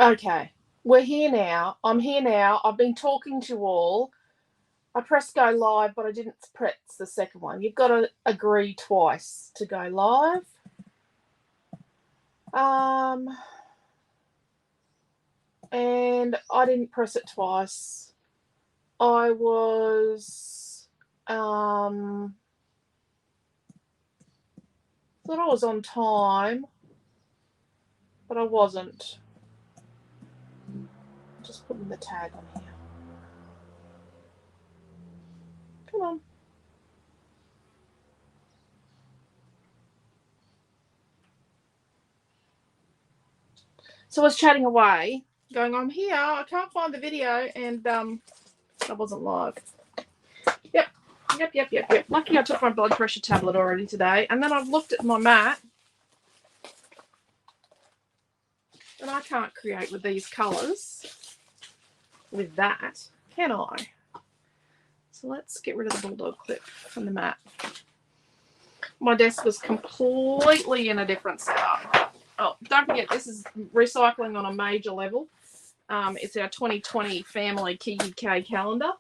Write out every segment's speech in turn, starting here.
Okay, we're here now. I'm here now. I've been talking to you all. I pressed go live, but I didn't press the second one. You've got to agree twice to go live. And I didn't press it twice. I was thought I was on time, but I wasn't. Just putting the tag on here. Come on. So I was chatting away, going, I'm here, I can't find the video, and I wasn't live. Yep. Lucky I took my blood pressure tablet already today, and then I've looked at my mat, and I can't create with these colours with that, can I? So let's get rid of the bulldog clip from the mat. My desk was completely in a different setup. Oh, don't forget, this is recycling on a major level. It's our 2020 family Kiki K calendar.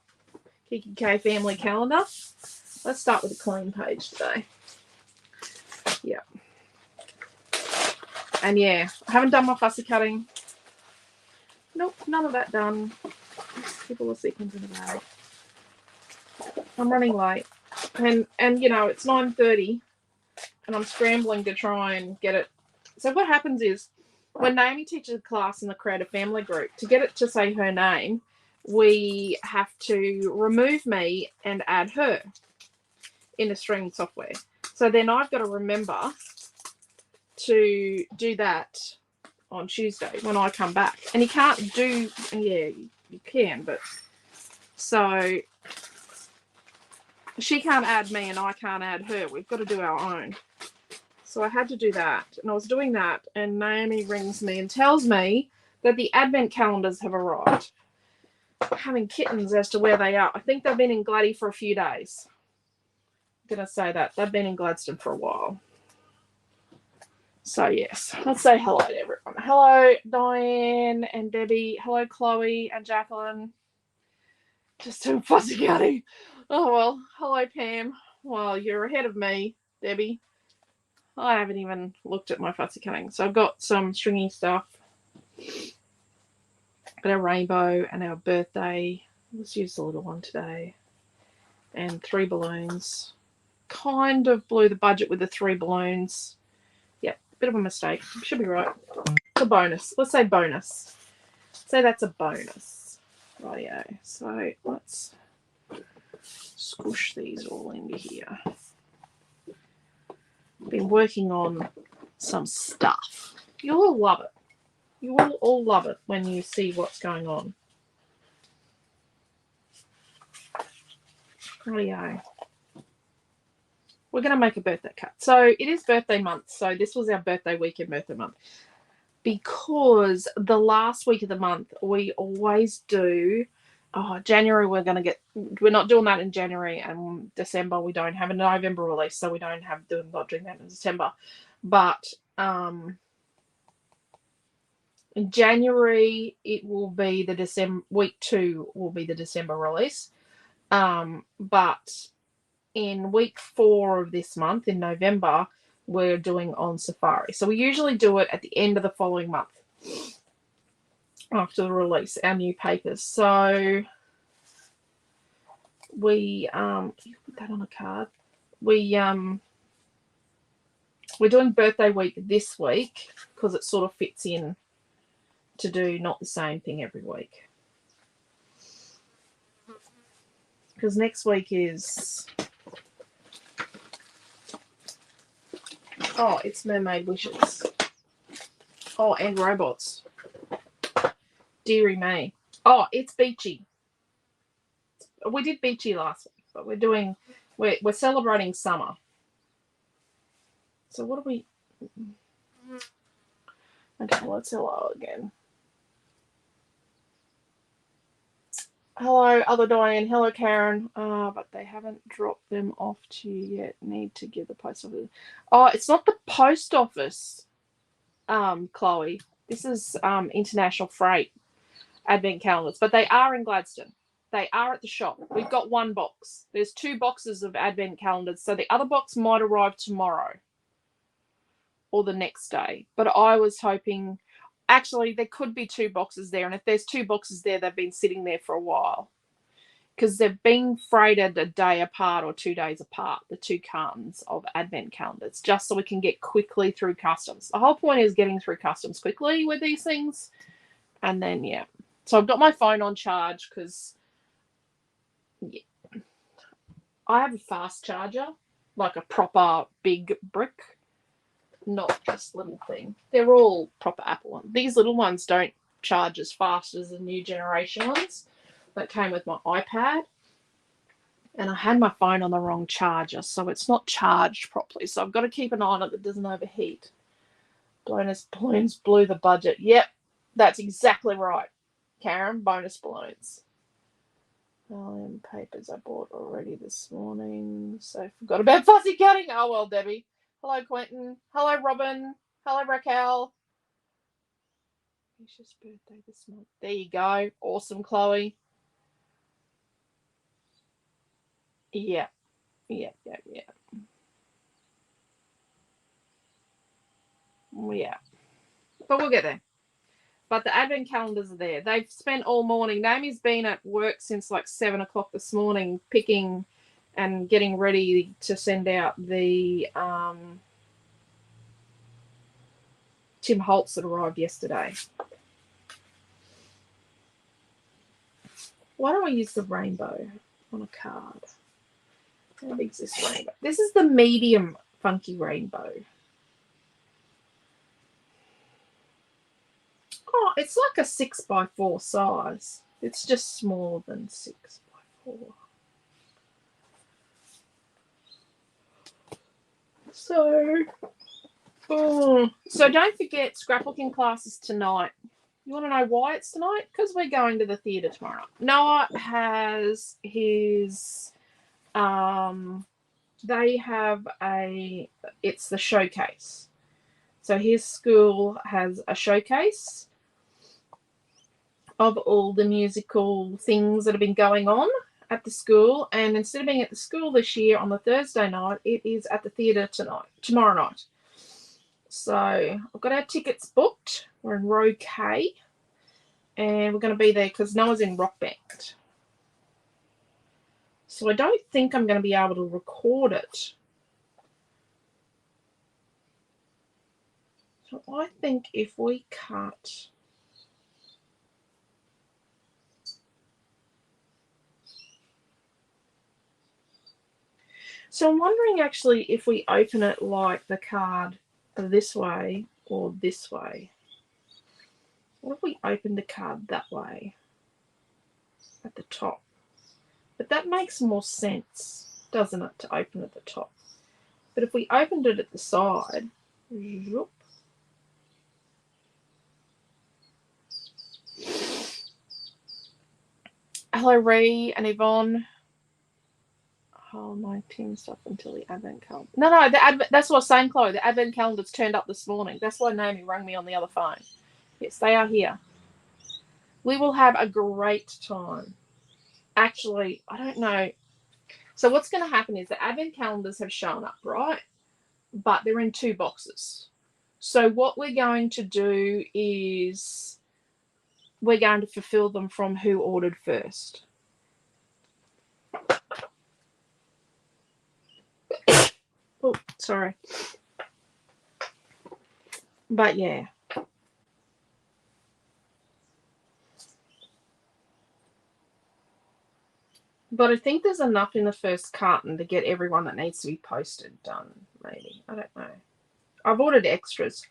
Kiki K family calendar. Let's start with a clean page today. Yeah. And yeah, I haven't done my fussy cutting. Nope, none of that done. People are sequins in the bag. I'm running late. And you know, it's 9:30 and I'm scrambling to try and get it. So what happens is when Naomi teaches a class in the Creative Family Group, to get it to say her name, we have to remove me and add her in the streaming software. So then I've got to remember to do that on Tuesday when I come back. And you can't do, yeah, you can, but so she can't add me and I can't add her. We've got to do our own. So I had to do that. And I was doing that, and Naomi rings me and tells me that the advent calendars have arrived. I'm having kittens as to where they are. I think they've been in Gladdy for a few days. I'm going to say that. They've been in Gladstone for a while. So, yes, let's say hello to everyone. Hello, Diane and Debbie. Hello, Chloe and Jacqueline. Just doing fussy cutting. Oh, well, hello, Pam. Well, you're ahead of me, Debbie. I haven't even looked at my fussy cutting. So I've got some stringy stuff. Got our rainbow and our birthday. Let's use the little one today. And 3 balloons. Kind of blew the budget with the 3 balloons. Yep, bit of a mistake. Should be right. It's a bonus. Let's say bonus. Say that's a bonus. Rightio. So let's squish these all into here. Been working on some stuff. You'll all love it. You will all love it when you see what's going on. Rightio. We're going to make a birthday cut. So it is birthday month. So this was our birthday week and birthday month. Because the last week of the month, we always do... January, we're not doing that in January, and December we don't have a November release, so we not doing that in December. But in January, it will be the December, week 2 will be the December release. But in week 4 of this month, in November, we're doing On Safari. So we usually do it at the end of the following month after the release, our new papers. So we you put that on a card. We're doing birthday week this week because it sort of fits in to do not the same thing every week. Because next week is it's Mermaid Wishes. Oh, and robots. Deary me. Oh, it's Beachy. We did Beachy last week, but we're celebrating summer. So what do we... Okay, let's hello again. Hello, other Diane. Hello, Karen. But they haven't dropped them off to you yet. Need to give the post office. Oh, it's not the post office, Chloe. This is international freight advent calendars, but they are in Gladstone. They are at the shop. We've got one box. There's 2 boxes of advent calendars, so the other box might arrive tomorrow or the next day. But I was hoping, actually, there could be 2 boxes there, and if there's 2 boxes there, they've been sitting there for a while because they've been freighted a day apart or 2 days apart, the 2 cartons of advent calendars, just so we can get quickly through customs. The whole point is getting through customs quickly with these things. And then, yeah. So I've got my phone on charge because I have a fast charger, like a proper big brick, not this little thing. They're all proper Apple ones. These little ones don't charge as fast as the new generation ones that came with my iPad. And I had my phone on the wrong charger, so it's not charged properly. So I've got to keep an eye on it that it doesn't overheat. Bonus balloons blew the budget. Yep, that's exactly right, Karen. Bonus balloons. Papers I bought already this morning, so forgot about fussy cutting. Oh well, Debbie. Hello, Quentin. Hello, Robin. Hello, Raquel. Alicia's birthday this month. There you go. Awesome, Chloe. Yeah. Yeah. But we'll get there. But the advent calendars are there. They've spent all morning. Naomi's been at work since like 7 o'clock this morning, picking and getting ready to send out the Tim Holtz that arrived yesterday. Why don't I use the rainbow on a card? How big is this rainbow? This is the medium funky rainbow. Oh, it's like a 6x4 size. It's just smaller than 6x4. So don't forget scrapbooking classes tonight. You want to know why it's tonight? Because we're going to the theatre tomorrow. Noah has his they have it's the showcase. So his school has a showcase of all the musical things that have been going on at the school. And instead of being at the school this year on the Thursday night, it is at the theatre tomorrow night. So I've got our tickets booked. We're in row K. And we're going to be there because Noah's in rock band. So I don't think I'm going to be able to record it. So I think if we cut... So I'm wondering actually if we open it like the card this way or this way. What if we open the card that way at the top? But that makes more sense, doesn't it, to open at the top? But if we opened it at the side, whoop, hello, Ree and Yvonne. Oh, my team stuff until the advent calendar. No, that's what I was saying, Chloe. The advent calendar's turned up this morning. That's why Naomi rang me on the other phone. Yes, they are here. We will have a great time. Actually, I don't know. So what's going to happen is the advent calendars have shown up, right? But they're in 2 boxes. So what we're going to do is we're going to fulfill them from who ordered first. Oh, sorry. But yeah. But I think there's enough in the first carton to get everyone that needs to be posted done, maybe. I don't know. I've ordered extras.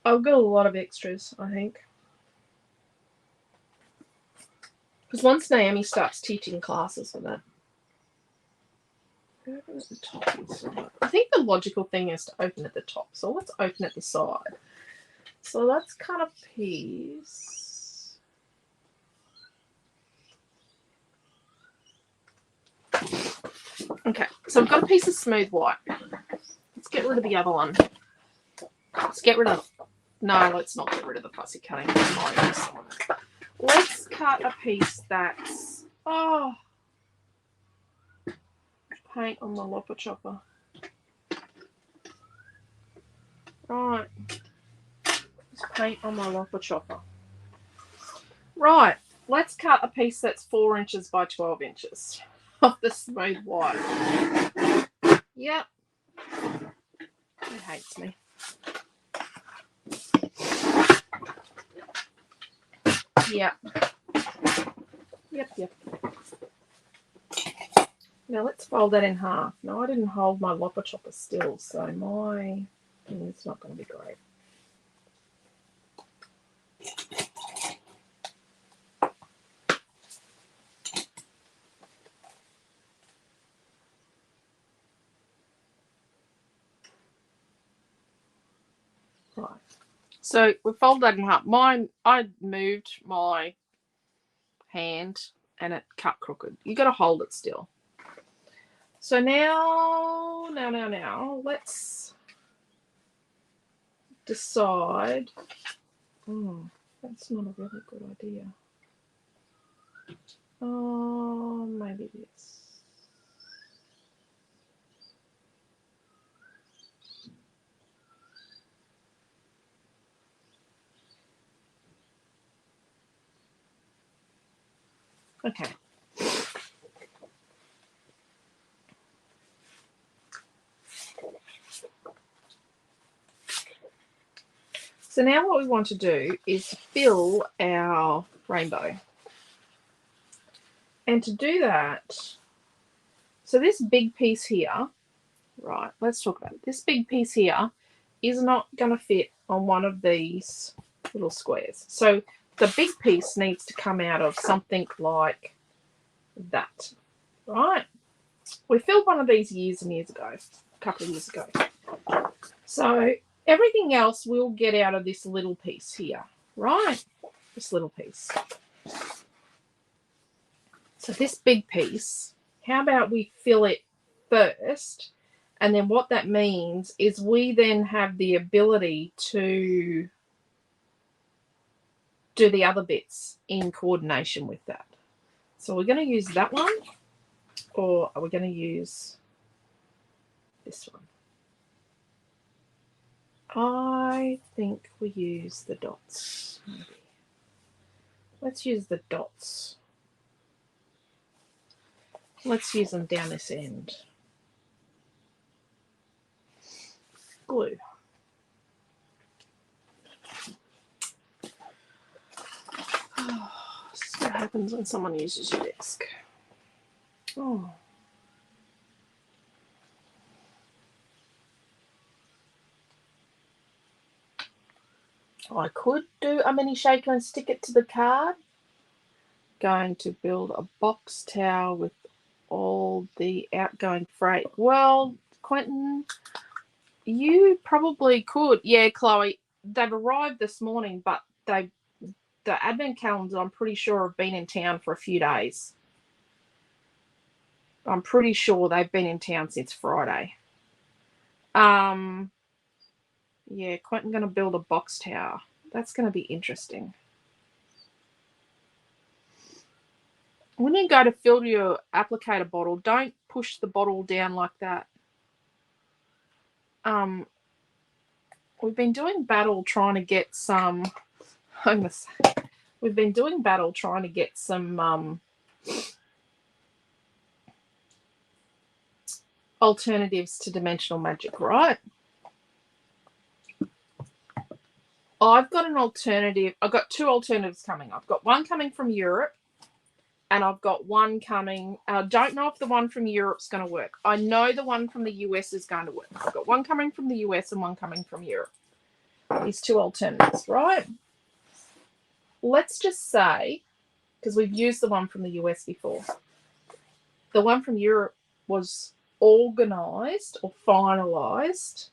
I've got a lot of extras, I think. Because once Naomi starts teaching classes with it, open at the top and side. I think the logical thing is to open at the top. So let's open at the side. So let's cut a piece. Okay, so I've got a piece of smooth white. Let's get rid of the other one. Let's get rid of, no, let's not get rid of the fussy cutting. Let's cut a piece that's, oh, paint on the lopper chopper. Right. Let's paint on my lopper chopper. Right. Let's cut a piece that's 4 inches by 12 inches of the smooth white. Yep. It hates me. Yep. Yep. Now let's fold that in half. No, I didn't hold my lopper chopper still, so my thing's not going to be great. Right. So we fold that in half. Mine, I moved my hand and it cut crooked. You got to hold it still. So now, let's decide. Oh, that's not a really good idea. Oh, maybe this. Okay. So now what we want to do is fill our rainbow. And to do that, so this big piece here, right, let's talk about it. This big piece here is not going to fit on one of these little squares. So the big piece needs to come out of something like that, right? We filled one of these years and years ago, a couple of years ago. So everything else we'll get out of this little piece here, right? This little piece. So this big piece, how about we fill it first? And then what that means is we then have the ability to do the other bits in coordination with that. So we're going to use that one, or are we going to use this one? I think we use the dots. Maybe. Let's use the dots. Let's use them down this end. Glue. This is what happens when someone uses your desk. Oh. I could do a mini shaker and stick it to the card. Going to build a box tower with all the outgoing freight. Well, Quentin, you probably could. Yeah, Chloe, they've arrived this morning, but the advent calendars, I'm pretty sure, have been in town for a few days. I'm pretty sure they've been in town since Friday. Yeah, Quentin going to build a box tower. That's going to be interesting. When you go to fill your applicator bottle, don't push the bottle down like that. We've been doing battle trying to get some. We've been doing battle trying to get some alternatives to dimensional magic, right? I've got an alternative. I've got 2 alternatives coming. I've got one coming from Europe, and I've got one coming. I don't know if the one from Europe's going to work. I know the one from the US is going to work. I've got one coming from the US and one coming from Europe. These 2 alternatives, right? Let's just say, because we've used the one from the US before, the one from Europe was organised or finalised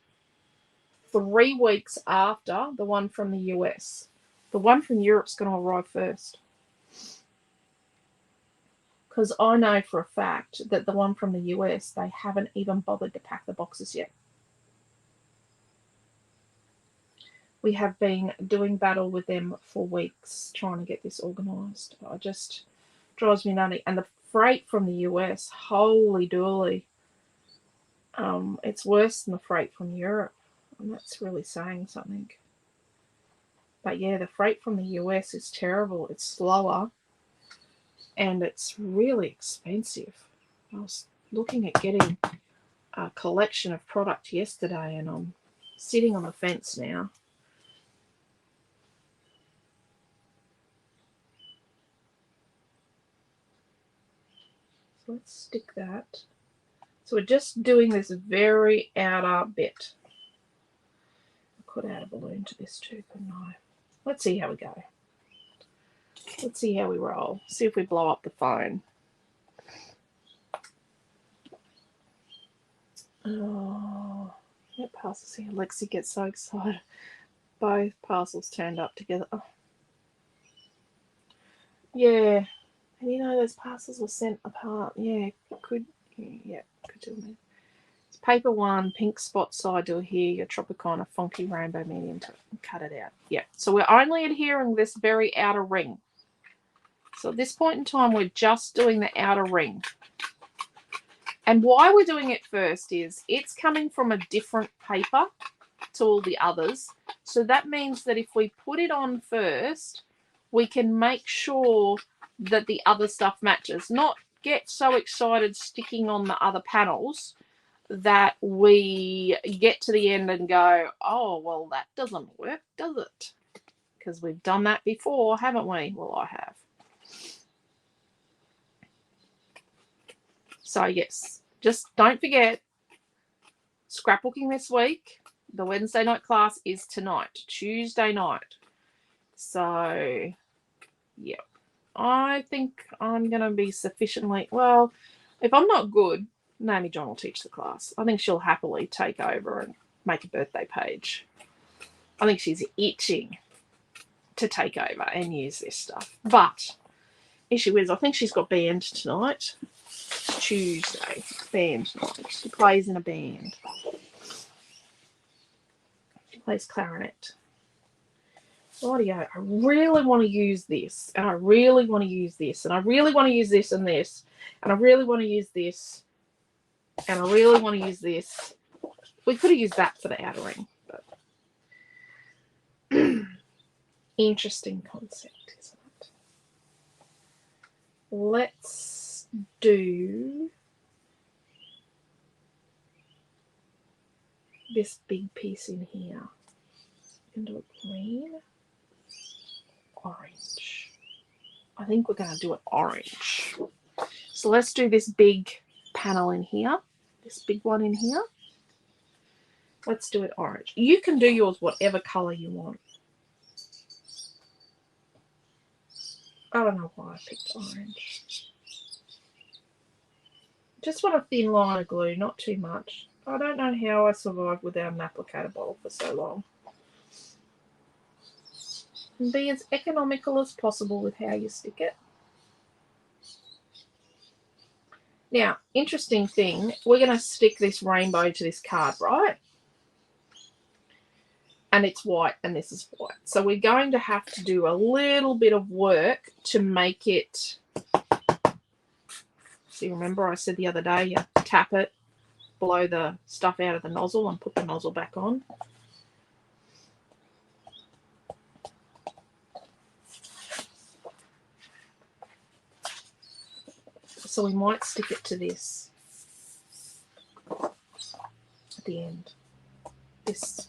3 weeks after the one from the US. The one from Europe's going to arrive first. Because I know for a fact that the one from the US, they haven't even bothered to pack the boxes yet. We have been doing battle with them for weeks trying to get this organised. It just drives me nutty. And the freight from the US, holy dooly. It's worse than the freight from Europe. And that's really saying something. But yeah, the freight from the US is terrible. It's slower. And it's really expensive. I was looking at getting a collection of product yesterday, and I'm sitting on the fence now. So let's stick that. So we're just doing this very outer bit. I could add a balloon to this too, couldn't I? Let's see how we go. Let's see how we roll. See if we blow up the phone. Oh, that parcel's here. Lexi gets so excited. Both parcels turned up together. Oh. Yeah. And you know those parcels were sent apart. Yeah, could do it. It's paper 1, pink spot side to here, your Tropicana funky rainbow medium. Cut it out. Yeah. So we're only adhering this very outer ring. So at this point in time, we're just doing the outer ring. And why we're doing it first is it's coming from a different paper to all the others. So that means that if we put it on first, we can make sure that the other stuff matches. Not get so excited sticking on the other panels that we get to the end and go, oh, well, that doesn't work, does it? Because we've done that before, haven't we? Well, I have. So, yes, just don't forget, scrapbooking this week, the Wednesday night class is tonight, Tuesday night. So, yeah, I think I'm going to be sufficiently, well, if I'm not good, Naomi John will teach the class. I think she'll happily take over and make a birthday page. I think she's itching to take over and use this stuff. But issue is, I think she's got band tonight. Tuesday, band night. She plays in a band. She plays clarinet. Rightio, I really want to use this, and I really want to use this, and I really want to use this and this, and I really want to use this, and I really want to use this. We could have used that for the outer ring, but interesting concept, isn't it? Let's do this big piece in here. We can do it green, orange. I think we're going to do it orange. So let's do this big panel in here, this big one in here. Let's do it orange. You can do yours whatever color you want. I don't know why I picked orange. Just want a thin line of glue, not too much. I don't know how I survived without an applicator bottle for so long. And be as economical as possible with how you stick it. Now, interesting thing, we're going to stick this rainbow to this card, right? And it's white, and this is white. So we're going to have to do a little bit of work to make it. See, remember I said the other day, you tap it, blow the stuff out of the nozzle, and put the nozzle back on. So we might stick it to this at the end. This.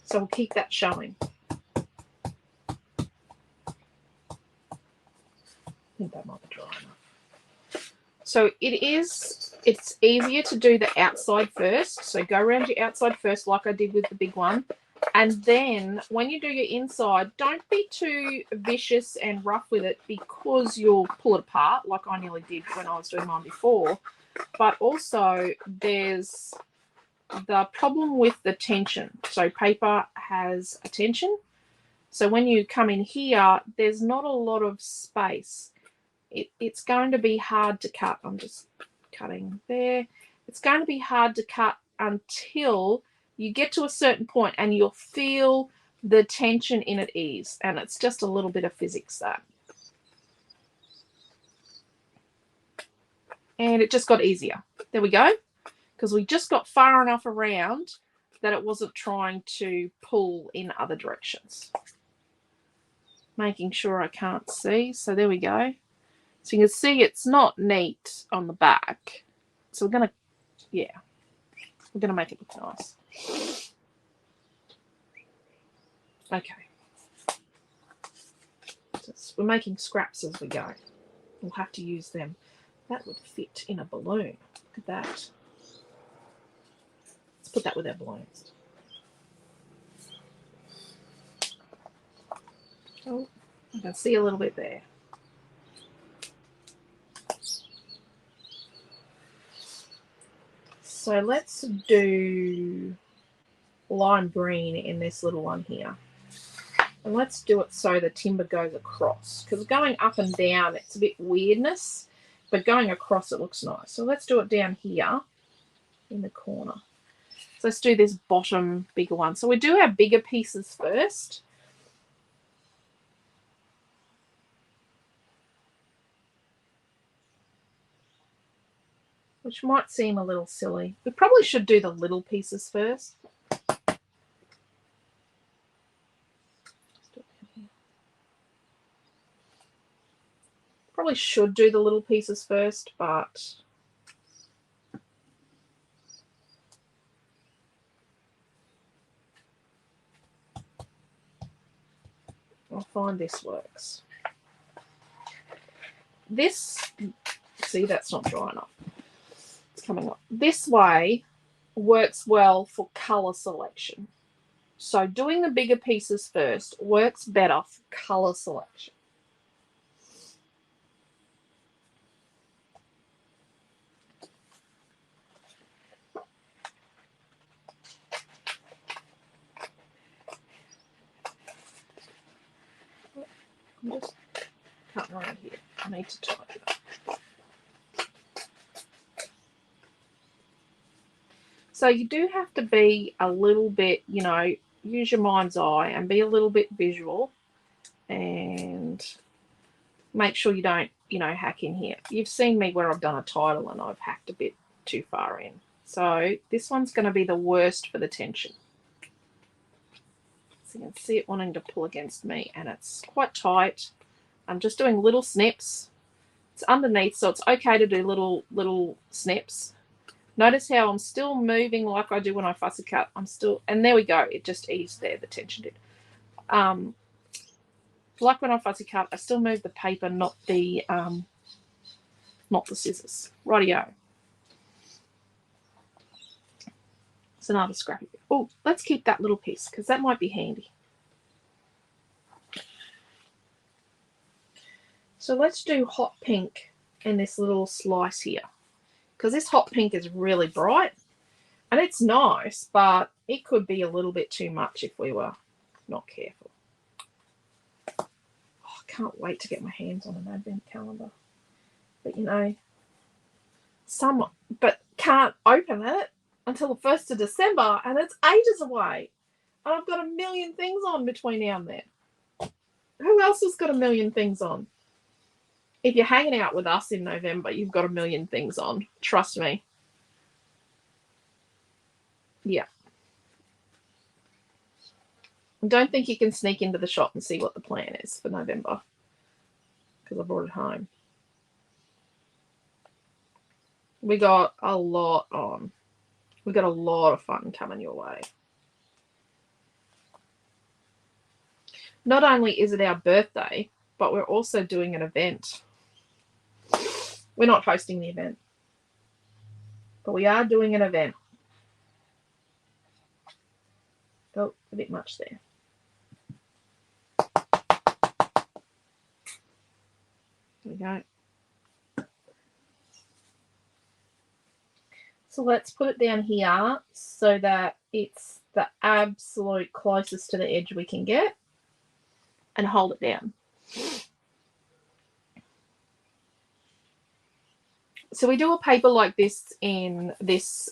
So we'll keep that showing. I think that might be dry enough. So it's easier to do the outside first. So go around your outside first like I did with the big one. And then when you do your inside, don't be too vicious and rough with it because you'll pull it apart like I nearly did when I was doing mine before. But also there's the problem with the tension. So paper has a tension. So when you come in here, there's not a lot of space. It's going to be hard to cut. I'm just cutting there. It's going to be hard to cut until You get to a certain point and you'll feel the tension in it ease, and it's just a little bit of physics that. And it just got easier. There we go. Because we just got far enough around that it wasn't trying to pull in other directions. Making sure I can't see. So there we go. So you can see it's not neat on the back. So we're going to, yeah, we're going to make it look nice. Okay. So we're making scraps as we go. We'll have to use them. That would fit in a balloon. Look at that. Let's put that with our balloons. Oh, I can see a little bit there. So let's do lime green in this little one here. And let's do it so the timber goes across. Because going up and down, it's a bit weirdness. But going across, it looks nice. So let's do it down here in the corner. So let's do this bottom bigger one. So we do our bigger pieces first. Which might seem a little silly. We probably should do the little pieces first. Probably should do the little pieces first, but I'll find this works. This, see, that's not dry enough. It's coming up. This way works well for colour selection. So doing the bigger pieces first works better for colour selection. I'm just cutting around here. I need to tighten it up. So you do have to be a little bit, you know, use your mind's eye and be a little bit visual and make sure you don't, you know, hack in here. You've seen me where I've done a title and I've hacked a bit too far in. So this one's going to be the worst for the tension. So you can see it wanting to pull against me and it's quite tight. I'm just doing little snips. It's underneath, so it's okay to do little snips. Notice how I'm still moving like I do when I fussy cut. I'm still, and there we go. It just eased there. The tension did. Like when I fussy cut, I still move the paper, not the scissors. Rightio. It's another scrappy bit. Oh, let's keep that little piece because that might be handy. So let's do hot pink in this little slice here. Because this hot pink is really bright. And it's nice, but it could be a little bit too much if we were not careful. Oh, I can't wait to get my hands on an advent calendar. But, you know, but can't open it until the 1st of December, and it's ages away. And I've got a million things on between now and then. Who else has got a million things on? If you're hanging out with us in November, you've got a million things on. Trust me. Yeah. Don't think you can sneak into the shop and see what the plan is for November. Because I brought it home. We got a lot on. We got a lot of fun coming your way. Not only is it our birthday, but we're also doing an event. We're not hosting the event, but we are doing an event. Oh, a bit much there. There we go. So let's put it down here so that it's the absolute closest to the edge we can get and hold it down. So we do a paper like this in this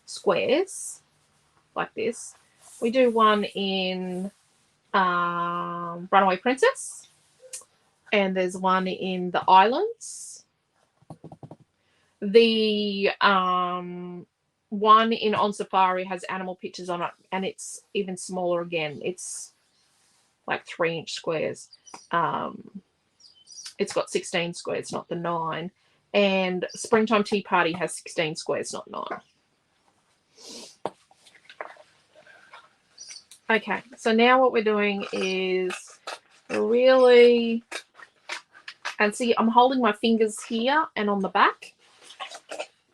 squares like this. We do one in Runaway Princess, and there's one in the Islands. The one in On Safari has animal pictures on it, and it's even smaller again. It's like 3-inch squares. It's got 16 squares, not the 9. And Springtime Tea Party has 16 squares, not 9. Okay, so now what we're doing is really, and see, I'm holding my fingers here and on the back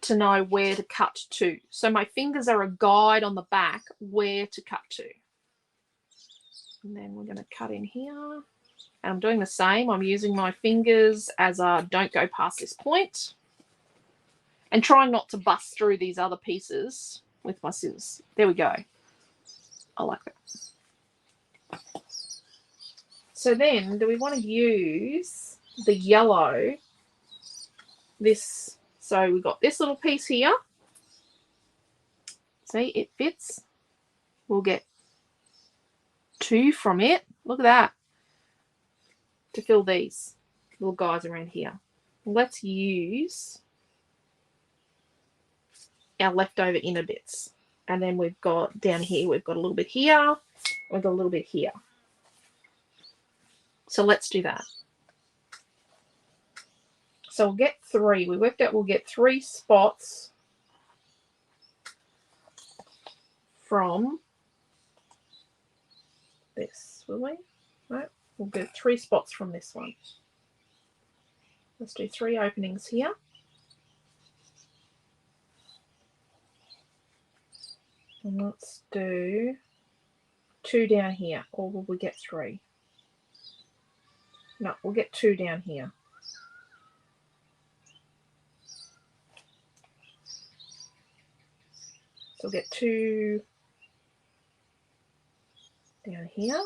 to know where to cut to. So my fingers are a guide on the back where to cut to. And then we're going to cut in here. And I'm doing the same. I'm using my fingers as a don't go past this point. And trying not to bust through these other pieces with my scissors. There we go. I like that. So then, do we want to use the yellow? This, so we've got this little piece here. See, it fits. We'll get 2 from it. Look at that. To fill these little guys around here. Let's use our leftover inner bits. And then we've got down here, we've got a little bit here, we've got a little bit here. So let's do that. So we'll get 3. We worked out we'll get 3 spots from this, will we? No, we'll get 3 spots from this one. Let's do 3 openings here. And let's do 2 down here. Or will we get 3? No, we'll get 2 down here. So we'll get 2 down here.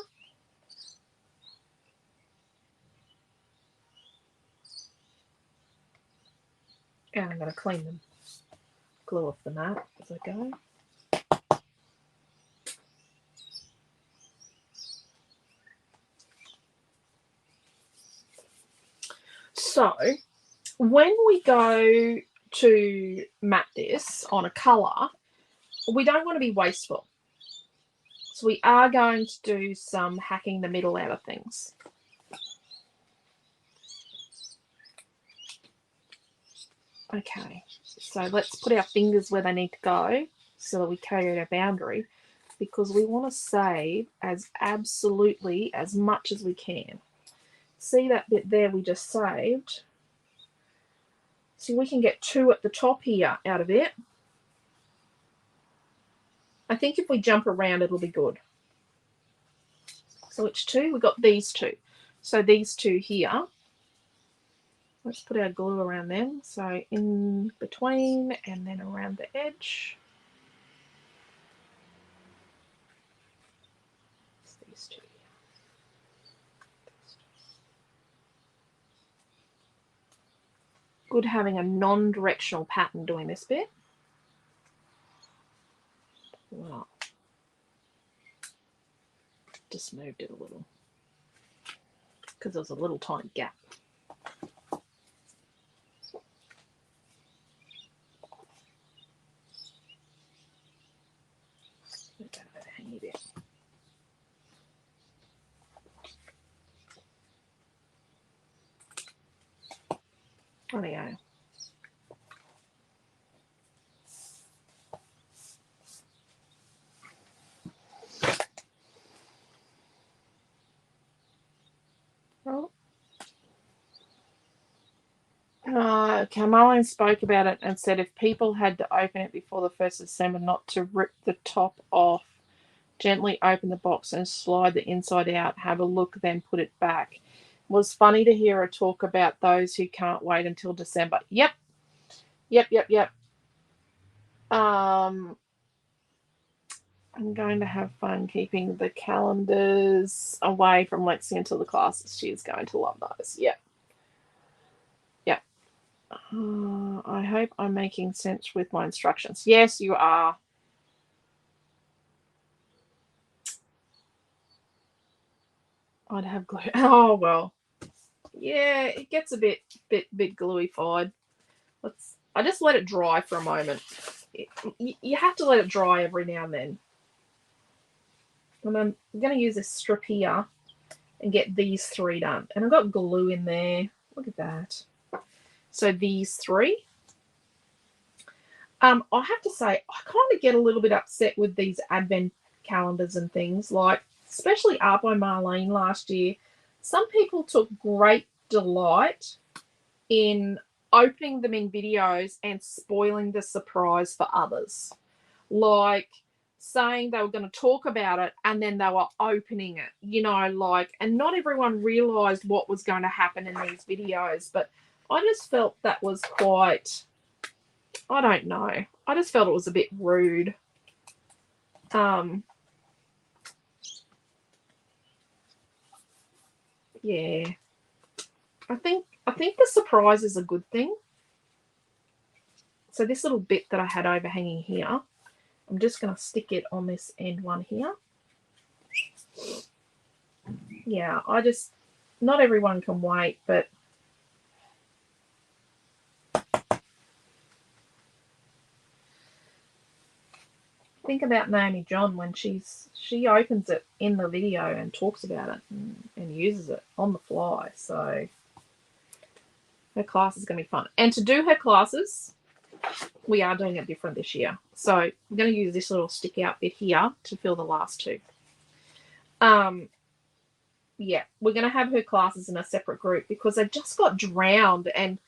And I'm going to clean them. Glue off the mat as I go. So when we go to mat this on a colour, we don't want to be wasteful. So we are going to do some hacking the middle out of things. Okay, so let's put our fingers where they need to go so that we carry our boundary, because we want to save as absolutely as much as we can. See that bit there we just saved? See, we can get 2 at the top here out of it. I think if we jump around, it'll be good. So which 2? We've got these 2. So these 2 here. Let's put our glue around them. So in between and then around the edge. It's these 2 here. Good having a non-directional pattern doing this bit. Well, just moved it a little because there was a little tiny gap. Hang it out. Rightio. Oh. Caroline spoke about it and said if people had to open it before the 1st of December, not to rip the top off, gently open the box and slide the inside out, have a look, then put it back. It was funny to hear her talk about those who can't wait until December. Yep. I'm going to have fun keeping the calendars away from Lexi until the classes. She's going to love those. Yep. I hope I'm making sense with my instructions. Yes, you are. I'd have glue. Oh, well. Yeah, it gets a bit gluey-fied. I just let it dry for a moment. You have to let it dry every now and then. And I'm going to use this strip here and get these 3 done. And I've got glue in there. Look at that. So these 3. I have to say, I kind of get a little bit upset with these advent calendars and things, like especially Art by Marlene last year. Some people took great delight in opening them in videos and spoiling the surprise for others. Like saying they were going to talk about it and then they were opening it, you know, like, and not everyone realized what was going to happen in these videos. But I just felt that was quite, I don't know. I just felt it was a bit rude. Yeah. I think the surprise is a good thing. So this little bit that I had overhanging here, I'm just going to stick it on this end one here. Yeah, not everyone can wait, but think about Naomi John when she opens it in the video and talks about it and uses it on the fly. So her class is going to be fun. And to do her classes, we are doing it different this year. So I'm going to use this little stick out bit here to fill the last 2. Yeah, we're going to have her classes in a separate group because they just got drowned. And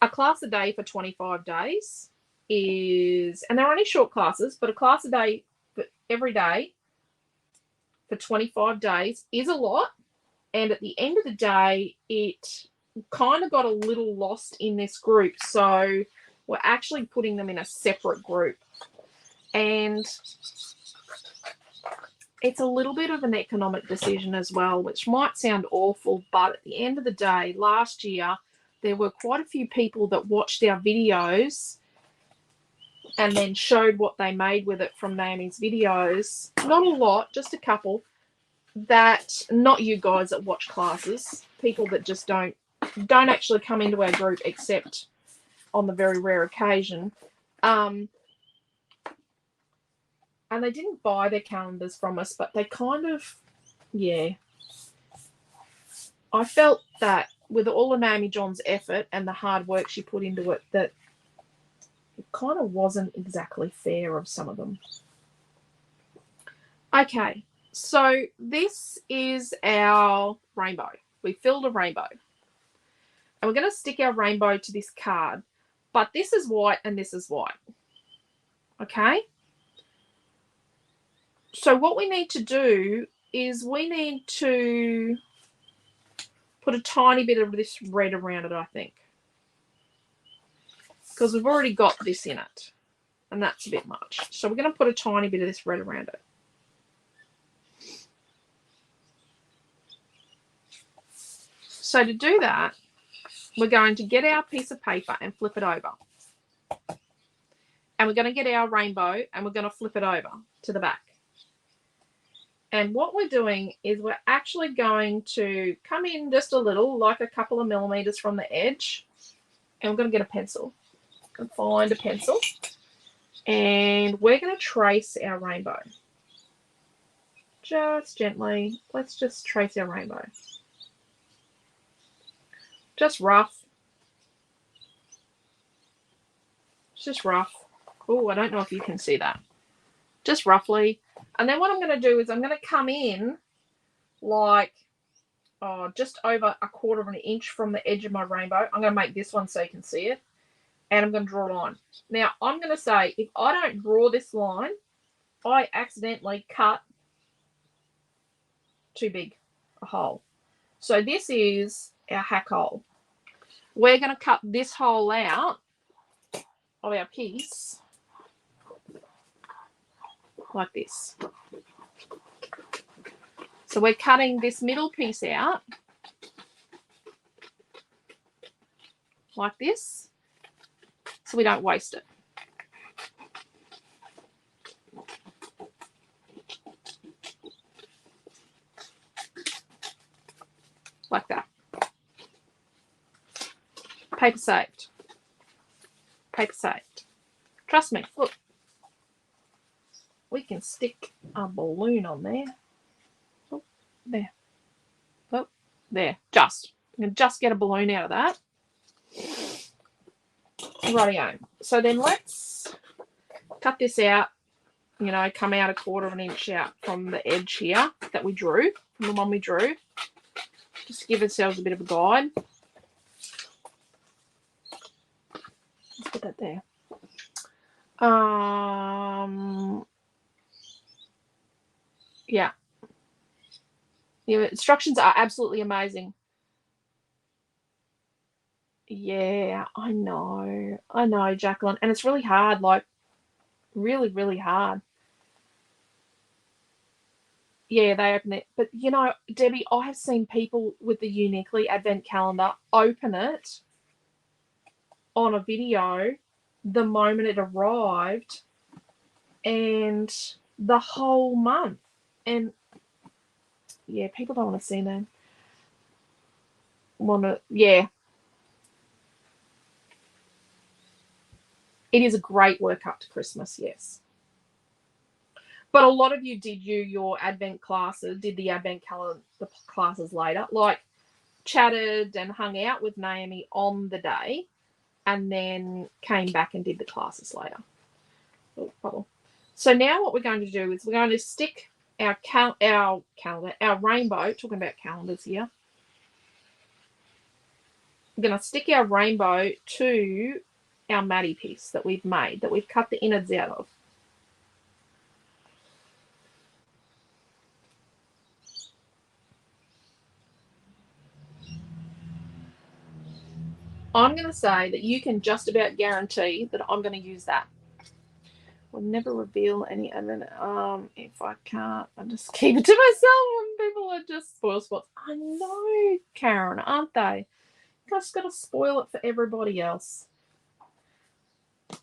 a class a day for 25 days is, and they're only short classes, but a class a day for every day for 25 days is a lot. And at the end of the day, it kind of got a little lost in this group. So we're actually putting them in a separate group. And it's a little bit of an economic decision as well, which might sound awful, but at the end of the day, last year, there were quite a few people that watched our videos and then showed what they made with it from Naomi's videos. Not a lot, just a couple. That, not you guys that watch classes, people that just don't actually come into our group except on the very rare occasion. And they didn't buy their calendars from us, but they kind of, yeah. I felt that with all of Naomi John's effort and the hard work she put into it, that it kind of wasn't exactly fair of some of them. Okay, so this is our rainbow. We filled a rainbow. And we're going to stick our rainbow to this card. But this is white and this is white. Okay? So what we need to do is we need to put a tiny bit of this red around it, I think. Because we've already got this in it. And that's a bit much. So we're going to put a tiny bit of this red around it. So to do that, we're going to get our piece of paper and flip it over. And we're going to get our rainbow and we're going to flip it over to the back. And what we're doing is we're actually going to come in just a little, like a couple of millimeters from the edge. And we're going to get a pencil. And find a pencil. And we're going to trace our rainbow. Just gently. Let's just trace our rainbow. Just rough. It's just rough. Oh, I don't know if you can see that. Just roughly. And then what I'm going to do is I'm going to come in like just over 1/4 of an inch from the edge of my rainbow. I'm going to make this one so you can see it. And I'm going to draw a line. Now, I'm going to say, if I don't draw this line, I accidentally cut too big a hole. So this is our hack hole. We're going to cut this hole out of our piece like this. So we're cutting this middle piece out like this so we don't waste it. Like that. Paper saved. Paper saved. Trust me, look. We can stick a balloon on there. Oh, there. Oh, there. Just. You can just get a balloon out of that. Rightio. So then let's cut this out. You know, come out 1/4 of an inch out from the edge here that we drew, from the one we drew. Just to give ourselves a bit of a guide. Let's put that there. Yeah. The instructions are absolutely amazing. Yeah, I know, Jacqueline. And it's really hard, like, really, really hard. Yeah, they open it. But, you know, Debbie, I have seen people with the Uniquely Advent Calendar open it on a video the moment it arrived and the whole month. And, yeah, people don't want to see that. Yeah. It is a great work up to Christmas, yes. But a lot of you did your Advent classes, did the Advent calendar classes later, like chatted and hung out with Naomi on the day and then came back and did the classes later. No problem. So now what we're going to do is we're going to stick our rainbow, talking about calendars here. We're going to stick our rainbow to our Maddie piece that we've made, that we've cut the innards out of. I'm going to say that you can just about guarantee that I'm going to use that. Will never reveal any Advent. If I can't, I just keep it to myself when people are just spoil spots. I know, Karen, aren't they? You just got to spoil it for everybody else.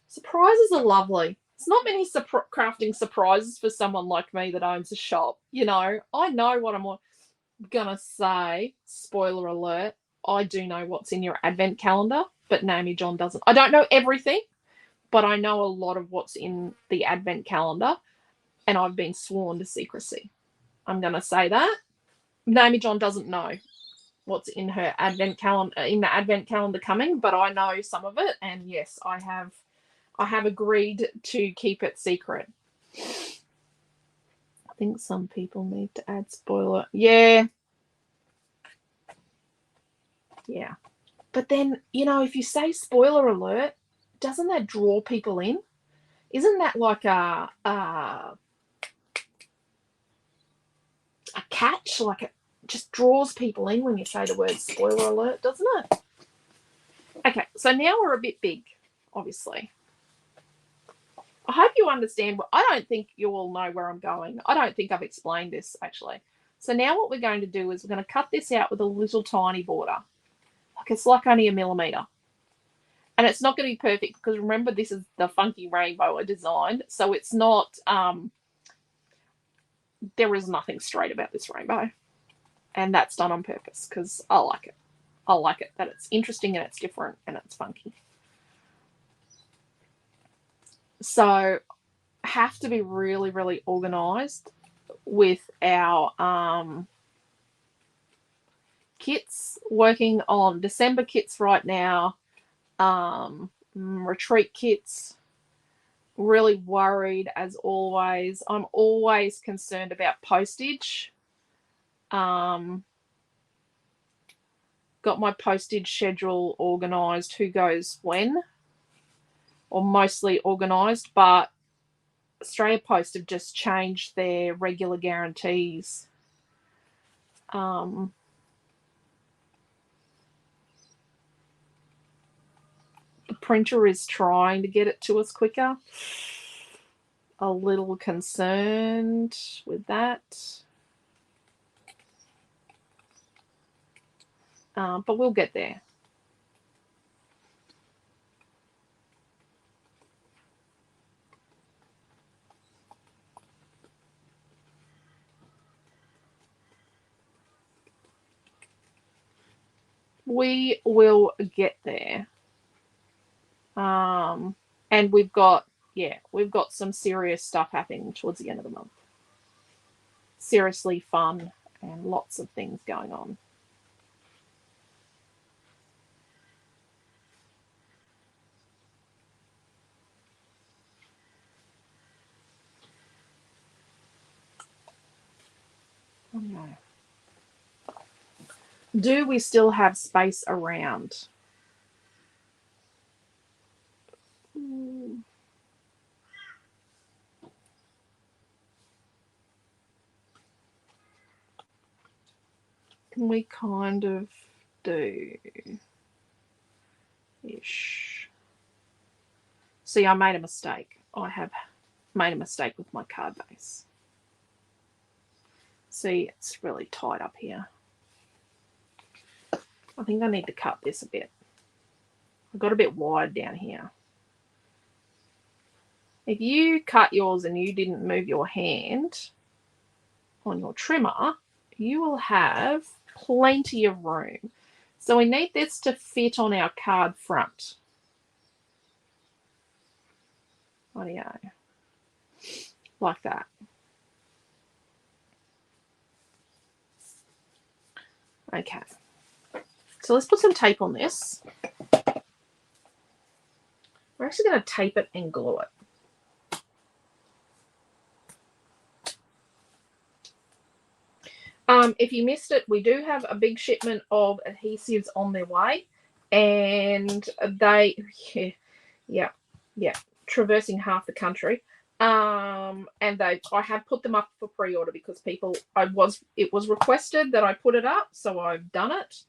Surprises are lovely. It's not many crafting surprises for someone like me that owns a shop. You know, I know what I'm going to say. Spoiler alert. I do know what's in your Advent calendar, but Naomi John doesn't. I don't know everything, but I know a lot of what's in the Advent calendar, and I've been sworn to secrecy. I'm going to say that. Naomi John doesn't know what's in her Advent calendar, in the Advent calendar coming, but I know some of it, and yes, I have agreed to keep it secret. I think some people need to add spoiler. Yeah. Yeah. But then, you know, if you say spoiler alert, doesn't that draw people in? Isn't that like a catch? Like it just draws people in when you say the word spoiler alert, doesn't it? Okay, so now we're a bit big, obviously. I hope you understand. I don't think you all know where I'm going. I don't think I've explained this, actually. So now what we're going to do is we're going to cut this out with a little tiny border. Like it's like only 1 millimeter. And it's not going to be perfect because remember, this is the funky rainbow I designed. So it's not, there is nothing straight about this rainbow. And that's done on purpose because I like it. I like it that it's interesting and it's different and it's funky. So have to be really, really organized with our kits. Working on December kits right now. Retreat kits. Really worried as always. I'm always concerned about postage. Got my postage schedule organized, who goes when, or mostly organized, but Australia Post have just changed their regular guarantees. The printer is trying to get it to us quicker. A little concerned with that. But we'll get there. We will get there. And we've got some serious stuff happening towards the end of the month. Seriously fun and lots of things going on. Oh no. Do we still have space around? Can we kind of do ish? See, I made a mistake. I have made a mistake with my card base. See, it's really tight up here. I think I need to cut this a bit. I've got a bit wide down here. If you cut yours and you didn't move your hand on your trimmer, you will have plenty of room. So we need this to fit on our card front. Audio. Like that. Okay. So let's put some tape on this. We're actually going to tape it and glue it. If you missed it, we do have a big shipment of adhesives on their way, and they, traversing half the country. And I have put them up for pre-order because it was requested that I put it up, so I've done it.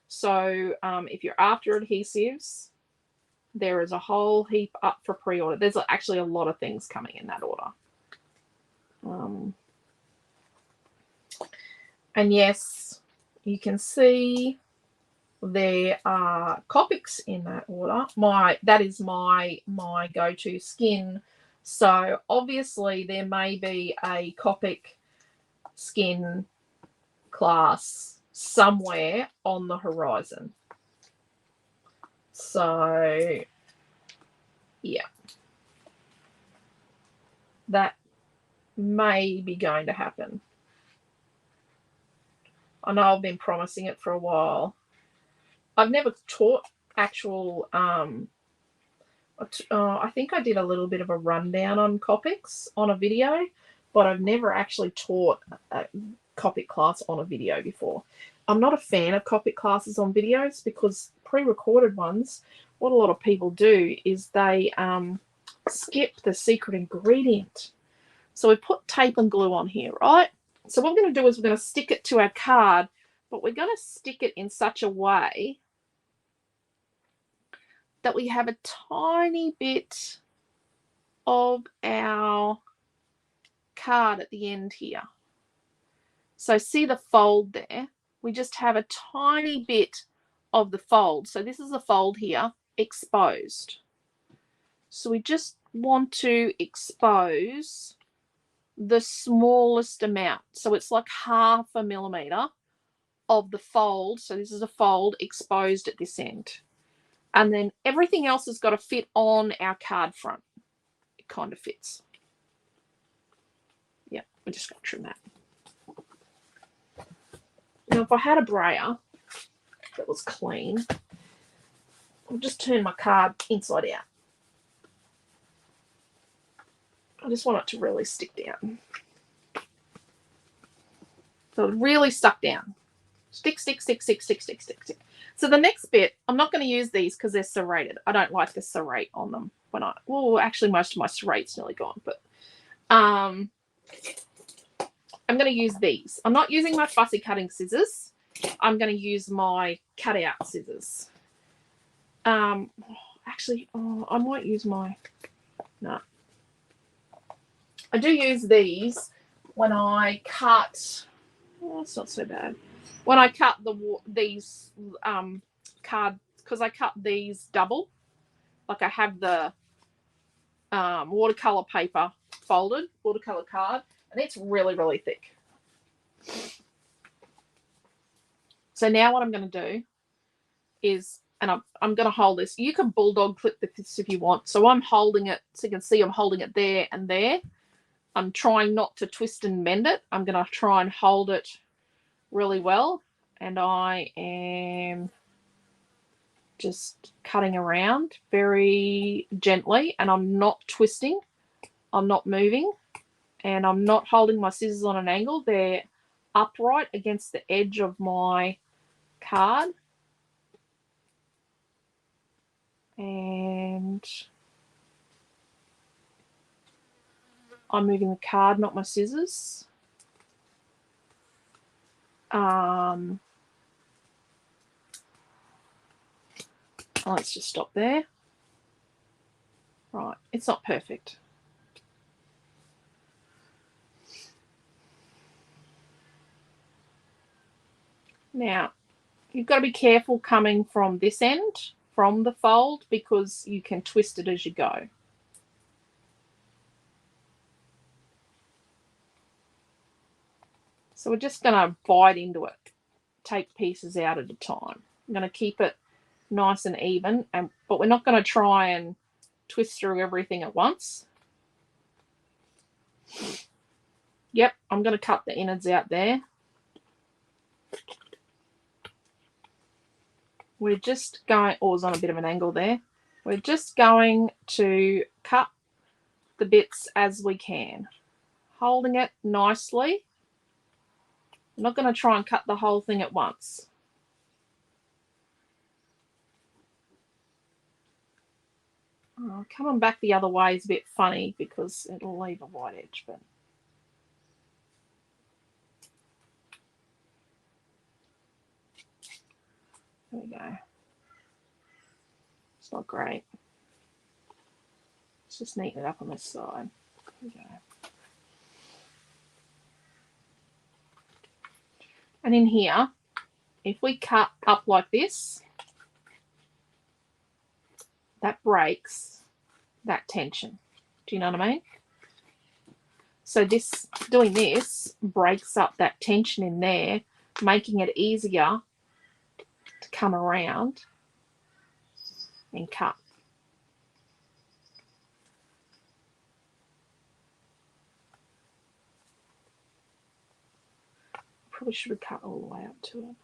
So if you're after adhesives, there is a whole heap up for pre-order. There's actually a lot of things coming in that order. And yes, you can see there are Copics in that order. That is my go-to skin. So obviously there may be a Copic skin class somewhere on the horizon. So yeah, that may be going to happen. I know I've been promising it for a while. I've never taught actual, I think I did a little bit of a rundown on Copics on a video, but I've never actually taught a Copic class on a video before. I'm not a fan of Copic classes on videos because pre-recorded ones, what a lot of people do is they skip the secret ingredient. So we put tape and glue on here, right? So what we're going to do is we're going to stick it to our card, but we're going to stick it in such a way that we have a tiny bit of our card at the end here. So see the fold there? We just have a tiny bit of the fold. So this is the fold here, exposed. So we just want to expose the smallest amount. So it's like 0.5 millimeter of the fold. So this is a fold exposed at this end. And then everything else has got to fit on our card front. It kind of fits. Yeah, we're just going to trim that. Now, if I had a brayer that was clean, I'll just turn my card inside out. I just want it to really stick down. So it's really stuck down. Stick, stick, stick, stick, stick, stick, stick, stick. So the next bit, I'm not going to use these because they're serrated. I don't like the serrate on them. Well, actually, most of my serrate's nearly gone, but I'm going to use these. I'm not using my fussy cutting scissors. I'm going to use my cutout scissors. Actually, I might use my, no. I do use these when I cut, it's not so bad. When I cut these cards, because I cut these double, like I have the watercolor paper folded, watercolor card, and it's really, really thick. So now what I'm going to do is, and I'm going to hold this. You can bulldog clip this if you want. So I'm holding it, so you can see I'm holding it there and there. I'm trying not to twist and mend it. I'm going to try and hold it really well. And I am just cutting around very gently, and I'm not twisting. I'm not moving, and I'm not holding my scissors on an angle. They're upright against the edge of my card. And I'm moving the card, not my scissors. Let's just stop there. Right, it's not perfect. Now, you've got to be careful coming from this end, from the fold, because you can twist it as you go. So we're just going to bite into it, take pieces out at a time. I'm going to keep it nice and even, but we're not going to try and twist through everything at once. Yep, I'm going to cut the innards out there. We're just going, oh, it's on a bit of an angle there. We're just going to cut the bits as we can, holding it nicely. I'm not going to try and cut the whole thing at once. Oh, coming back the other way is a bit funny because it'll leave a white edge, but there we go. It's not great. Let's just neaten it up on this side. There we go. And in here, if we cut up like this, that breaks that tension. Do you know what I mean? So this, doing this breaks up that tension in there, making it easier to come around and cut. Probably should have cut all the way up to it.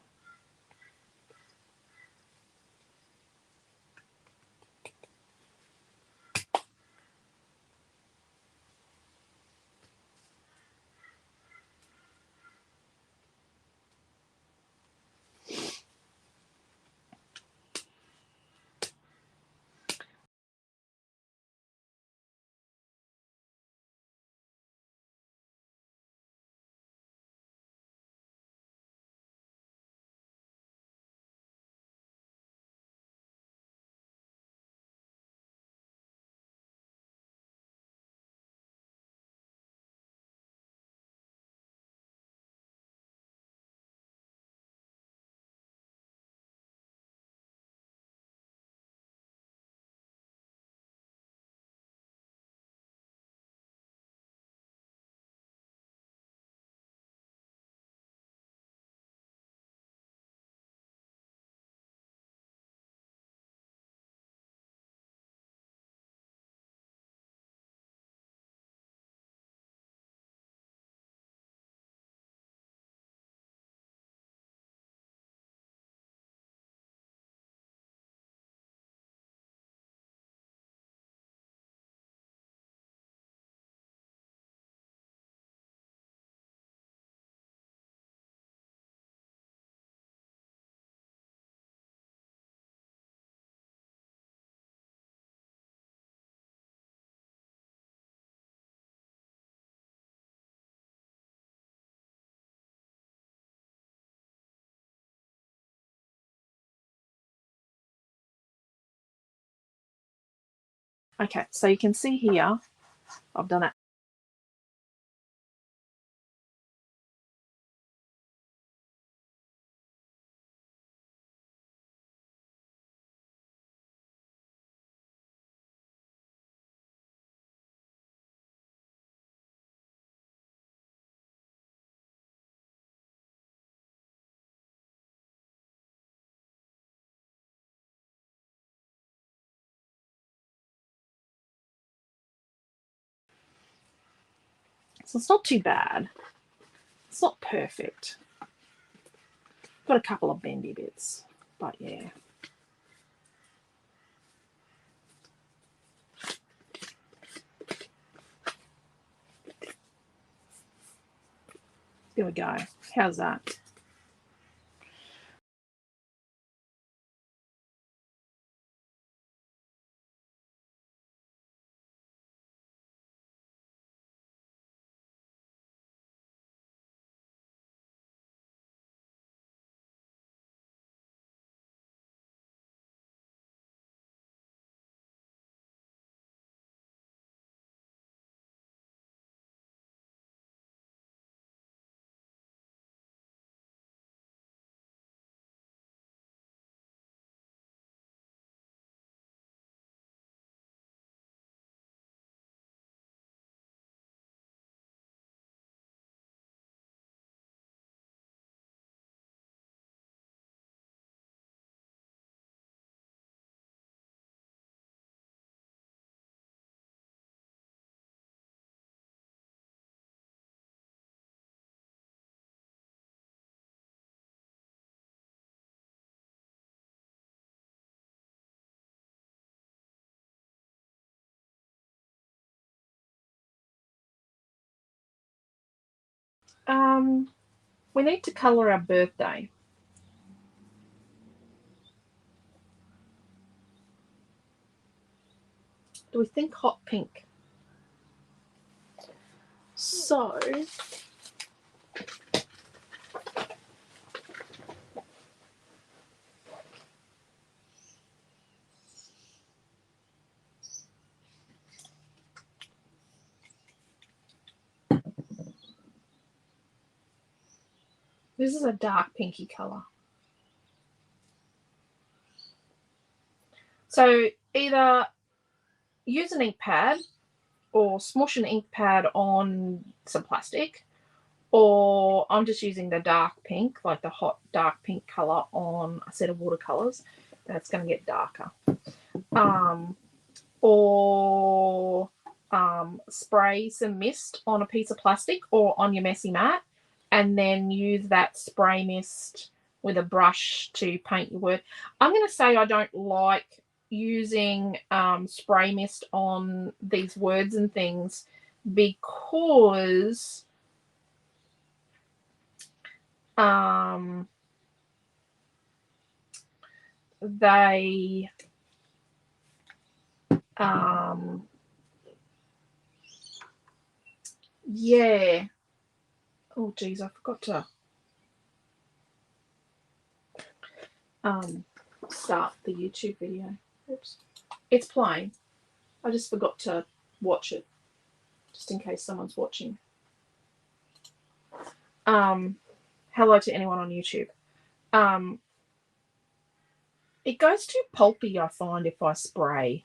Okay, so you can see here, I've done that. So it's not too bad. It's not perfect. Got a couple of bendy bits, but yeah. There we go. How's that? We need to colour our birthday. Do we think hot pink? So this is a dark pinky colour. So either use an ink pad or smush an ink pad on some plastic, or I'm just using the dark pink, like the hot dark pink colour on a set of watercolours. That's going to get darker. Or spray some mist on a piece of plastic or on your messy mat, and then use that spray mist with a brush to paint your word. I'm going to say I don't like using spray mist on these words and things because they yeah. Oh geez, I forgot to start the YouTube video. Oops. It's playing. I just forgot to watch it, just in case someone's watching. Hello to anyone on YouTube. It goes too pulpy, I find, if I spray.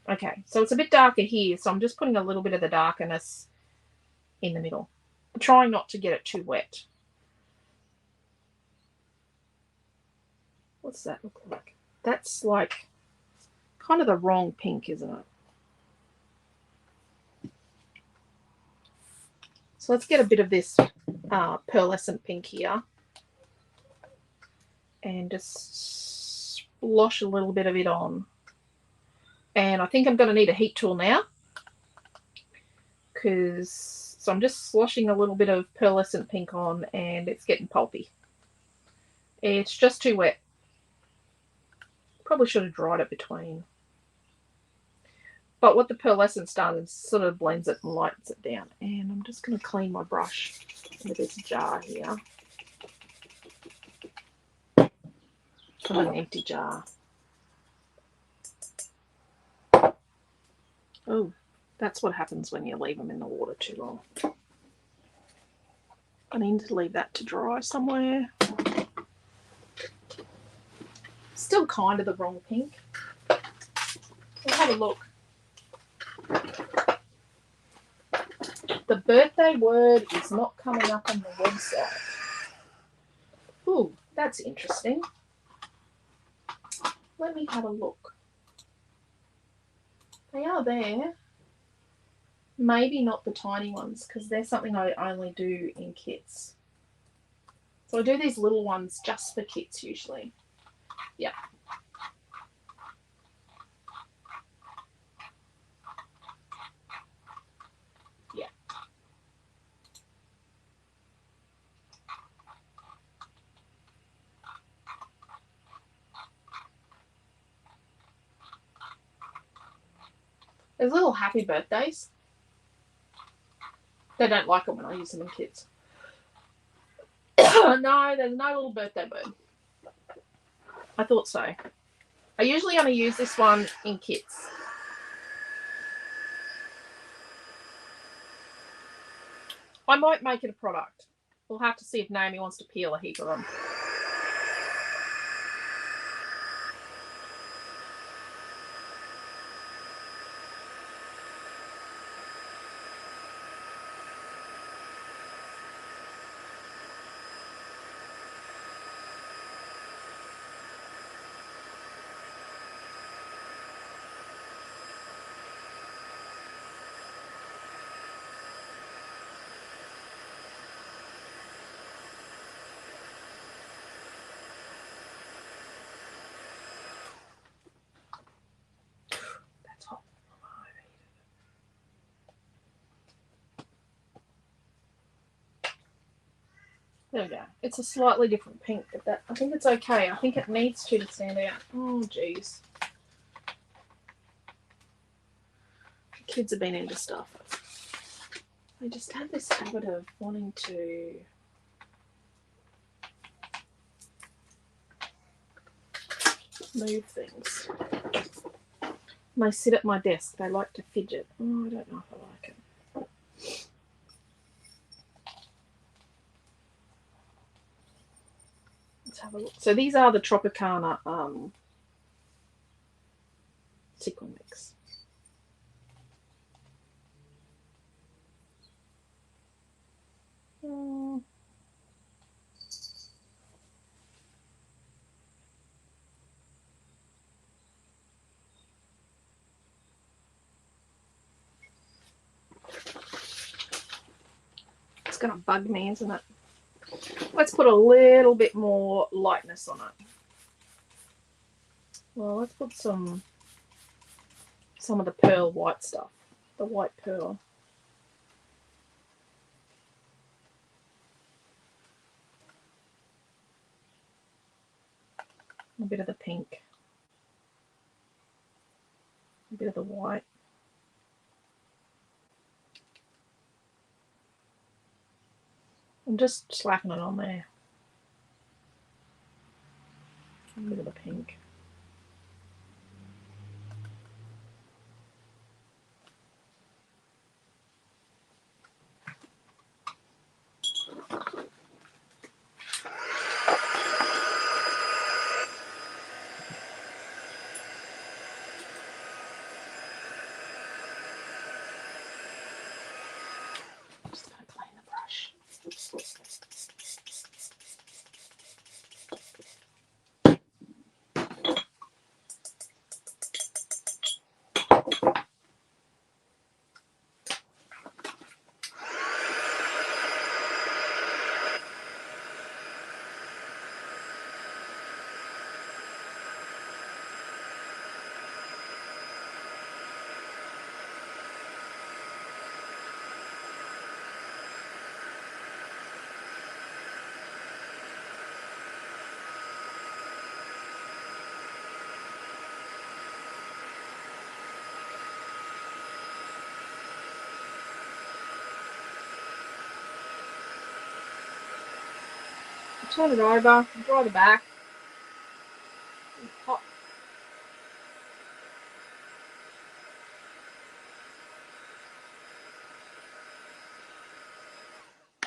Okay, so it's a bit darker here, so I'm just putting a little bit of the darkness in the middle. I'm trying not to get it too wet. What's that look like? That's like kind of the wrong pink, isn't it? So let's get a bit of this pearlescent pink here and just splosh a little bit of it on. And I think I'm going to need a heat tool now, so I'm just sloshing a little bit of pearlescent pink on and it's getting pulpy. It's just too wet. Probably should have dried it between. But what the pearlescence does is sort of blends it and lightens it down. And I'm just going to clean my brush with this jar here. From an empty jar. Oh, that's what happens when you leave them in the water too long. I need to leave that to dry somewhere. Still kind of the wrong pink. We'll have a look. The birthday word is not coming up on the website. Ooh, that's interesting. Let me have a look. They are there. Maybe not the tiny ones, because they're something I only do in kits. So I do these little ones just for kits usually. Yeah. Yeah. There's little happy birthdays. They don't like it when I use them in kits. No, there's no little birthday bird. I thought so. I usually only use this one in kits. I might make it a product. We'll have to see if Naomi wants to peel a heap of them. That's hot. There we go. It's a slightly different pink, but that I think it's okay. I think it needs to stand out. Oh, jeez. The kids have been into stuff. They just have this habit of wanting to move things. When they sit at my desk, they like to fidget. Oh, I don't know if I like it. Let's have a look. So these are the Tropicana sequin mix. It's going to bug me, isn't it? Let's put a little bit more lightness on it. Well, let's put some of the pearl white stuff. The white pearl. A bit of the pink. A bit of the white. I'm just slapping it on there. A bit of the pink. Just going to clean the brush. Turn it over, dry the back. Hot.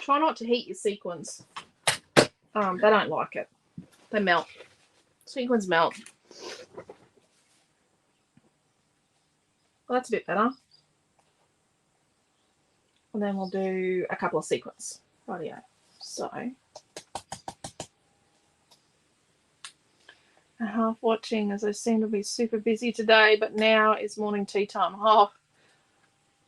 Try not to heat your sequins. They don't like it. They melt. Sequins melt. Well, that's a bit better. And then we'll do a couple of sequins. Rightio. So half watching as I seem to be super busy today, but now is morning tea time. Oh,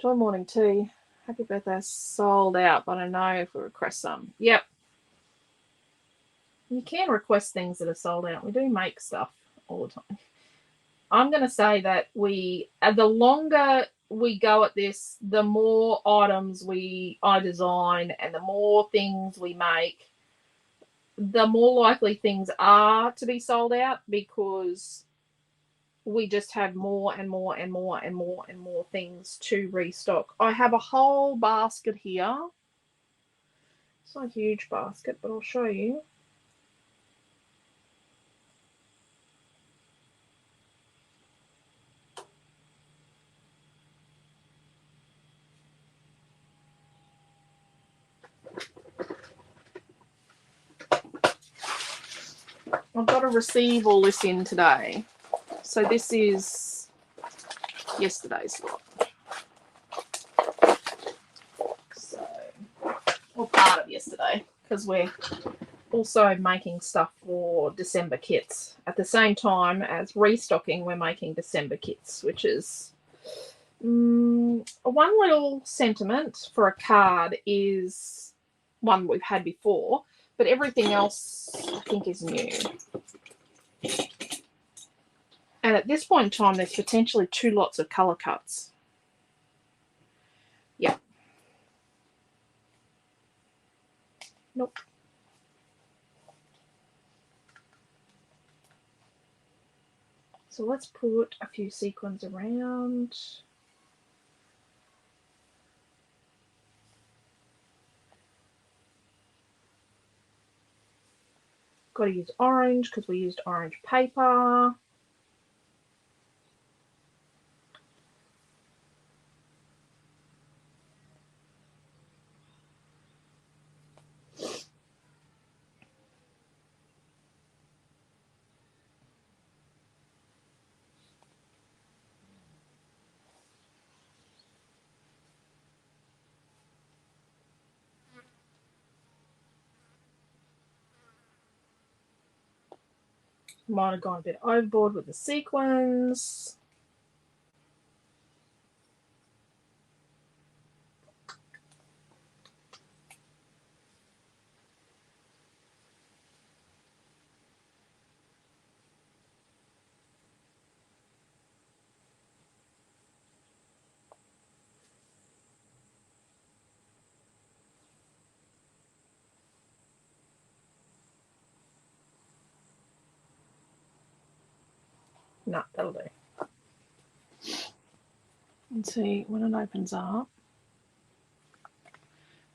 joy morning tea. Happy birthday. Sold out, but I know if we request some. Yep. You can request things that are sold out. We do make stuff all the time. I'm going to say that the longer we go at this, the more items I design and the more things we make, the more likely things are to be sold out, because we just have more and more and more and more and more things to restock. I have a whole basket here. It's not a huge basket, but I'll show you. I've got to receive all this in today. So this is yesterday's lot. So, or part of yesterday, because we're also making stuff for December kits. At the same time as restocking, we're making December kits, which is one little sentiment for a card is one we've had before, but everything else I think is new. And at this point in time, there's potentially 2 lots of colour cuts. Yeah. Nope. So let's put a few sequins around. Got to use orange because we used orange paper. Might have gone a bit overboard with the sequins. No, that'll do. And see when it opens up.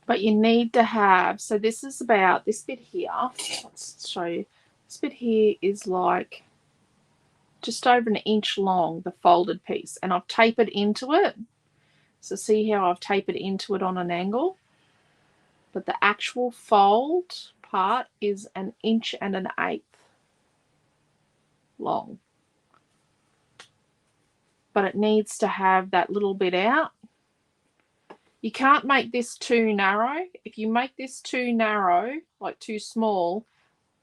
But you need to have, so this is about this bit here. Let's show you. This bit here is like just over 1 inch long, the folded piece. And I've tapered into it. So see how I've tapered into it on an angle? But the actual fold part is 1 1/8 inches long. But it needs to have that little bit out. You can't make this too narrow. If you make this too narrow, like too small,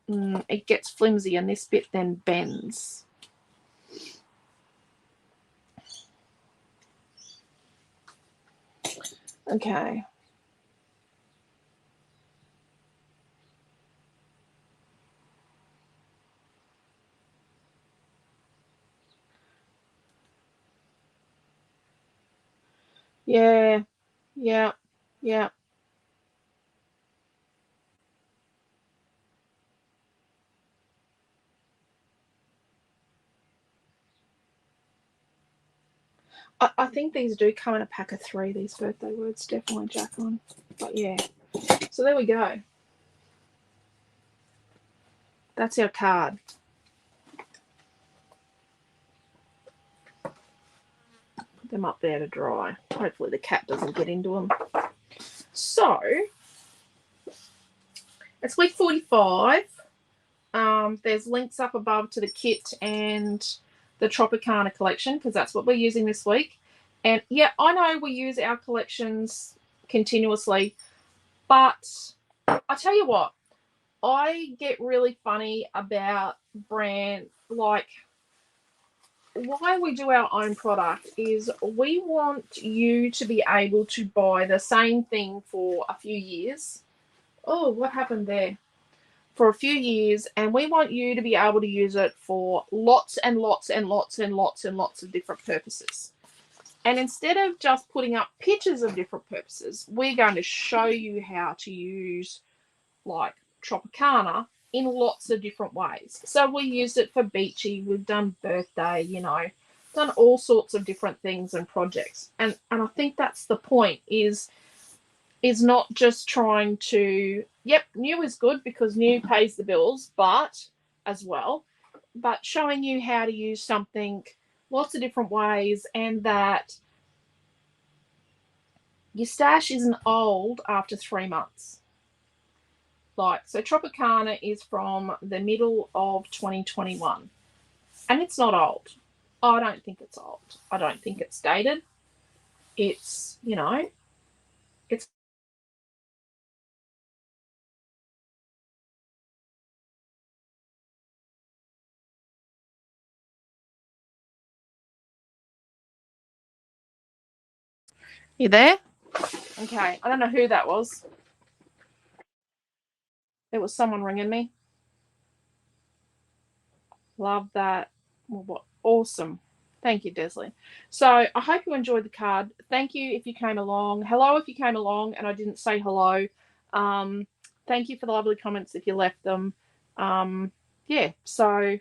it gets flimsy and this bit then bends. Okay. Yeah, yeah, yeah. I think these do come in a pack of 3, these birthday words, definitely, Jacqueline. But yeah, so there we go. That's our card. Put them up there to dry. Hopefully the cat doesn't get into them. So, it's week 45. There's links up above to the kit and the Tropicana collection because that's what we're using this week. And yeah, I know we use our collections continuously, but I tell you what, I get really funny about brand, like, why we do our own product is we want you to be able to buy the same thing for a few years. Oh, what happened there? For a few years, and we want you to be able to use it for lots and lots and lots and lots and lots of different purposes. And instead of just putting up pictures of different purposes, we're going to show you how to use like Tropicana in lots of different ways. So we used it for beachy, we've done birthday, you know, done all sorts of different things and projects. And I think that's the point, is not just trying to, yep, new is good because new pays the bills, but as well, but showing you how to use something lots of different ways, and that your stash isn't old after 3 months. Like, so Tropicana is from the middle of 2021, and it's not old. I don't think it's old. I don't think it's dated. It's, you know, it's you there? Okay, I don't know who that was. It was someone ringing me. Love that. Well, what awesome. Thank you, Desley. So I hope you enjoyed the card. Thank you if you came along. Hello if you came along and I didn't say hello. Thank you for the lovely comments if you left them. Yeah, so I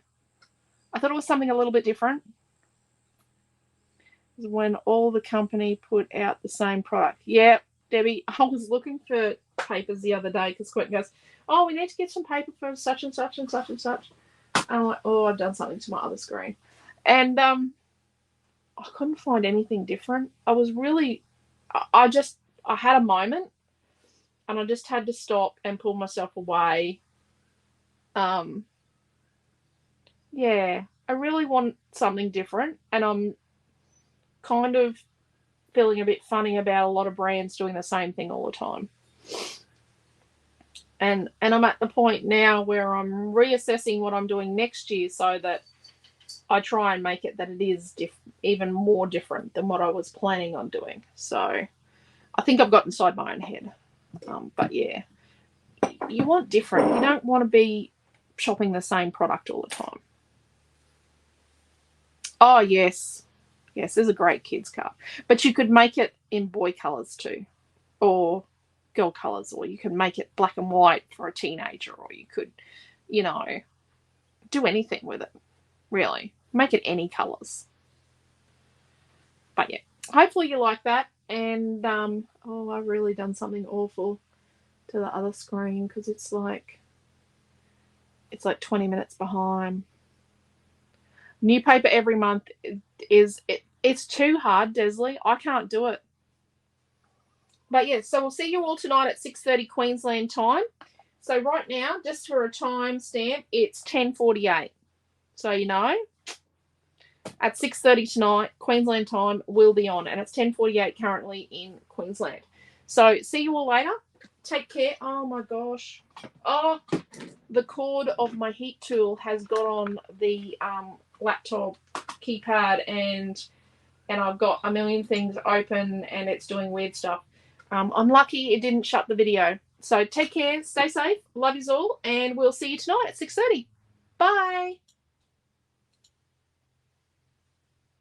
thought it was something a little bit different. When all the company put out the same product. Yeah, Debbie, I was looking for papers the other day because Quentin goes, oh, we need to get some paper for such and such and such and such. And I'm like, oh, I've done something to my other screen. And I couldn't find anything different. I was really, I had a moment and I just had to stop and pull myself away. Yeah, I really want something different, and I'm kind of feeling a bit funny about a lot of brands doing the same thing all the time. And I'm at the point now where I'm reassessing what I'm doing next year so that I try and make it that it is even more different than what I was planning on doing. So I think I've got inside my own head. But yeah, you want different. You don't want to be shopping the same product all the time. Oh, yes. Yes, there's a great kids card. But you could make it in boy colours too, or girl colours, or you can make it black and white for a teenager, or you could, you know, do anything with it, really. Make it any colours. But yeah, hopefully you like that. And, oh, I've really done something awful to the other screen because it's like 20 minutes behind. New paper every month it's too hard, Desley. I can't do it. But yeah, so we'll see you all tonight at 6:30 Queensland time. So right now, just for a time stamp, it's 10:48. So you know, at 6:30 tonight, Queensland time will be on, and it's 10:48 currently in Queensland. So see you all later. Take care. Oh my gosh. Oh, the cord of my heat tool has got on the laptop keypad, and I've got a million things open and it's doing weird stuff. I'm lucky it didn't shut the video. So take care, stay safe, love yous all, and we'll see you tonight at 6:30. Bye.